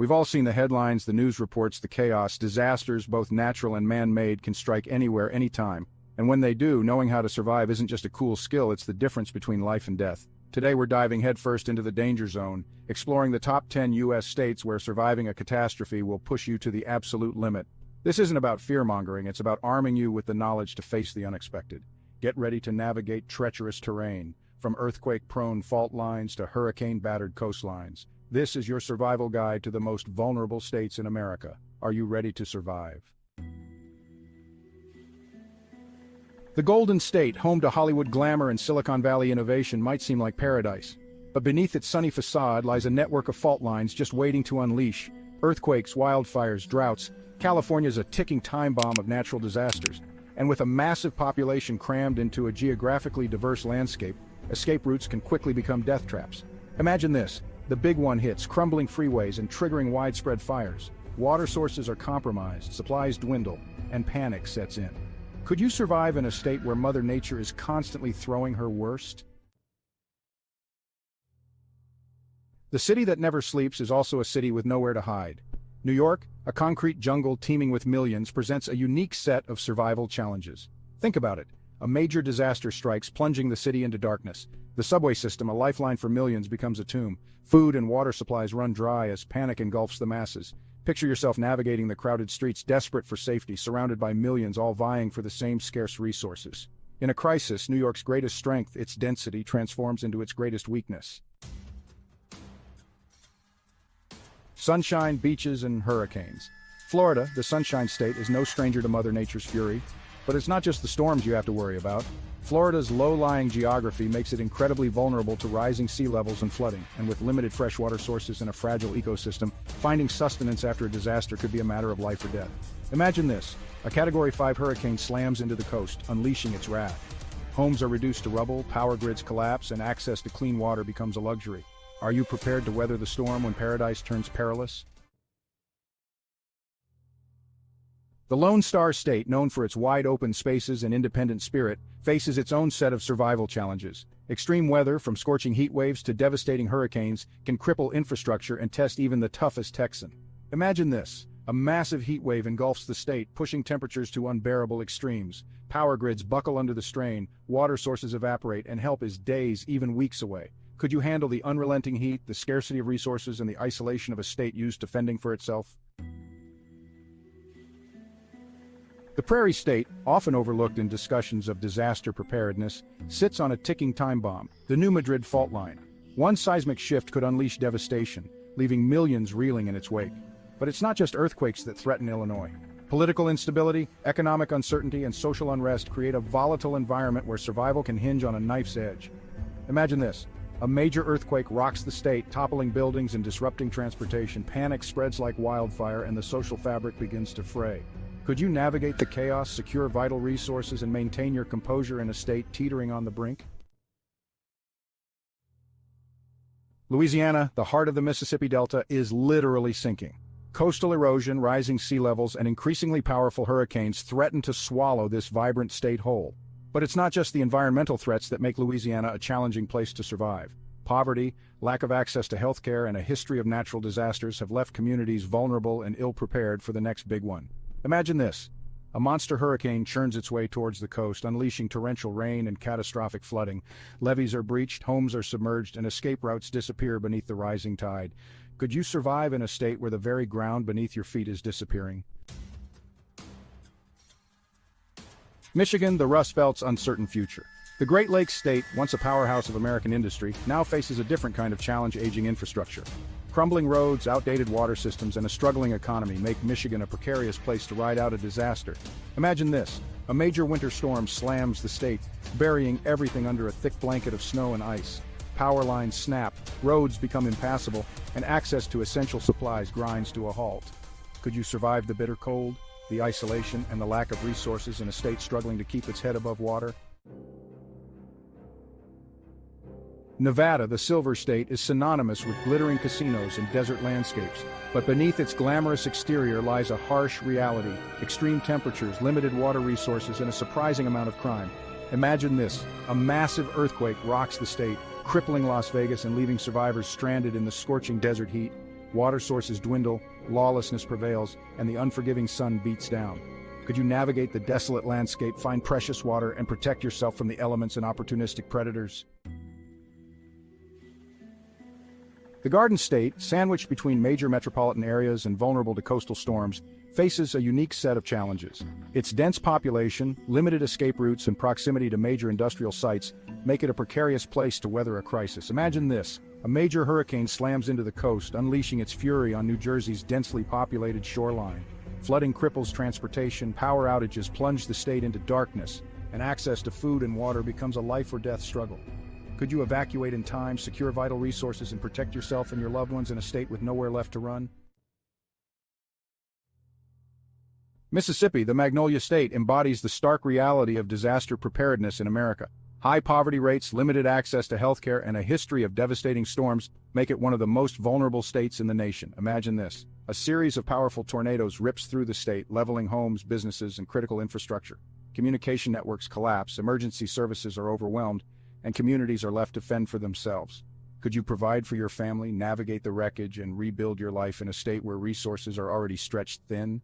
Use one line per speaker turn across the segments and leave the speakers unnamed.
We've all seen the headlines, the news reports, the chaos. Disasters, both natural and man-made, can strike anywhere, anytime. And when they do, knowing how to survive isn't just a cool skill, it's the difference between life and death. Today we're diving headfirst into the danger zone, exploring the top 10 U.S. states where surviving a catastrophe will push you to the absolute limit. This isn't about fear-mongering, it's about arming you with the knowledge to face the unexpected. Get ready to navigate treacherous terrain, from earthquake-prone fault lines to hurricane-battered coastlines. This is your survival guide to the most vulnerable states in America. Are you ready to survive? The Golden State, home to Hollywood glamour and Silicon Valley innovation, might seem like paradise. But beneath its sunny facade lies a network of fault lines just waiting to unleash. Earthquakes, wildfires, droughts. California's a ticking time bomb of natural disasters. And with a massive population crammed into a geographically diverse landscape, escape routes can quickly become death traps. Imagine this. The big one hits, crumbling freeways and triggering widespread fires. Water sources are compromised, supplies dwindle, and panic sets in. Could you survive in a state where Mother Nature is constantly throwing her worst? The city that never sleeps is also a city with nowhere to hide. New York, a concrete jungle teeming with millions, presents a unique set of survival challenges. Think about it. A major disaster strikes, plunging the city into darkness. The subway system, a lifeline for millions, becomes a tomb. Food and water supplies run dry as panic engulfs the masses. Picture yourself navigating the crowded streets, desperate for safety, surrounded by millions all vying for the same scarce resources. In a crisis, New York's greatest strength, its density, transforms into its greatest weakness. Sunshine, beaches, and hurricanes. Florida, the Sunshine State, is no stranger to Mother Nature's fury. But it's not just the storms you have to worry about. Florida's low-lying geography makes it incredibly vulnerable to rising sea levels and flooding, and with limited freshwater sources and a fragile ecosystem, finding sustenance after a disaster could be a matter of life or death. Imagine this. A Category 5 hurricane slams into the coast, unleashing its wrath. Homes are reduced to rubble, power grids collapse, and access to clean water becomes a luxury. Are you prepared to weather the storm when paradise turns perilous? The Lone Star State, known for its wide-open spaces and independent spirit, faces its own set of survival challenges. Extreme weather, from scorching heat waves to devastating hurricanes, can cripple infrastructure and test even the toughest Texan. Imagine this. A massive heat wave engulfs the state, pushing temperatures to unbearable extremes. Power grids buckle under the strain, water sources evaporate, and help is days, even weeks away. Could you handle the unrelenting heat, the scarcity of resources, and the isolation of a state used to fending for itself? The Prairie State, often overlooked in discussions of disaster preparedness, sits on a ticking time bomb, the New Madrid fault line. One seismic shift could unleash devastation, leaving millions reeling in its wake. But it's not just earthquakes that threaten Illinois. Political instability, economic uncertainty, and social unrest create a volatile environment where survival can hinge on a knife's edge. Imagine this. A major earthquake rocks the state, toppling buildings and disrupting transportation. Panic spreads like wildfire, and the social fabric begins to fray. Could you navigate the chaos, secure vital resources, and maintain your composure in a state teetering on the brink? Louisiana, the heart of the Mississippi Delta, is literally sinking. Coastal erosion, rising sea levels, and increasingly powerful hurricanes threaten to swallow this vibrant state whole. But it's not just the environmental threats that make Louisiana a challenging place to survive. Poverty, lack of access to healthcare, and a history of natural disasters have left communities vulnerable and ill-prepared for the next big one. Imagine this. A monster hurricane churns its way towards the coast, unleashing torrential rain and catastrophic flooding. Levees are breached, homes are submerged, and escape routes disappear beneath the rising tide. Could you survive in a state where the very ground beneath your feet is disappearing? Michigan, the Rust Belt's uncertain future. The Great Lakes state, once a powerhouse of American industry, now faces a different kind of challenge: aging infrastructure. Crumbling roads, outdated water systems, and a struggling economy make Michigan a precarious place to ride out a disaster. Imagine this. A major winter storm slams the state, burying everything under a thick blanket of snow and ice. Power lines snap, roads become impassable, and access to essential supplies grinds to a halt. Could you survive the bitter cold, the isolation, and the lack of resources in a state struggling to keep its head above water? Nevada, the Silver State, is synonymous with glittering casinos and desert landscapes, but beneath its glamorous exterior lies a harsh reality: extreme temperatures, limited water resources, and a surprising amount of crime. Imagine this. A massive earthquake rocks the state, crippling Las Vegas and leaving survivors stranded in the scorching desert heat. Water sources dwindle, lawlessness prevails, and the unforgiving sun beats down. Could you navigate the desolate landscape, find precious water, and protect yourself from the elements and opportunistic predators? The Garden State, sandwiched between major metropolitan areas and vulnerable to coastal storms, faces a unique set of challenges. Its dense population, limited escape routes, and proximity to major industrial sites make it a precarious place to weather a crisis. Imagine this: a major hurricane slams into the coast, unleashing its fury on New Jersey's densely populated shoreline. Flooding cripples transportation, power outages plunge the state into darkness, and access to food and water becomes a life-or-death struggle. Could you evacuate in time, secure vital resources, and protect yourself and your loved ones in a state with nowhere left to run? Mississippi, the Magnolia State, embodies the stark reality of disaster preparedness in America. High poverty rates, limited access to healthcare, and a history of devastating storms make it one of the most vulnerable states in the nation. Imagine this: a series of powerful tornadoes rips through the state, leveling homes, businesses, and critical infrastructure. Communication networks collapse, emergency services are overwhelmed, and communities are left to fend for themselves. Could you provide for your family, navigate the wreckage, and rebuild your life in a state where resources are already stretched thin?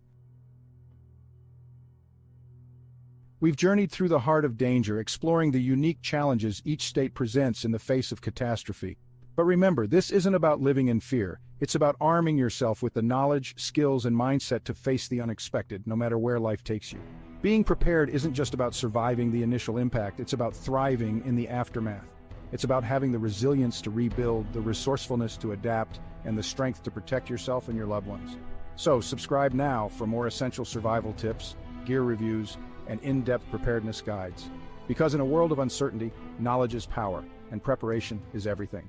We've journeyed through the heart of danger, exploring the unique challenges each state presents in the face of catastrophe. But remember, this isn't about living in fear. It's about arming yourself with the knowledge, skills, and mindset to face the unexpected, no matter where life takes you. Being prepared isn't just about surviving the initial impact, it's about thriving in the aftermath. It's about having the resilience to rebuild, the resourcefulness to adapt, and the strength to protect yourself and your loved ones. So, subscribe now for more essential survival tips, gear reviews, and in-depth preparedness guides. Because in a world of uncertainty, knowledge is power, and preparation is everything.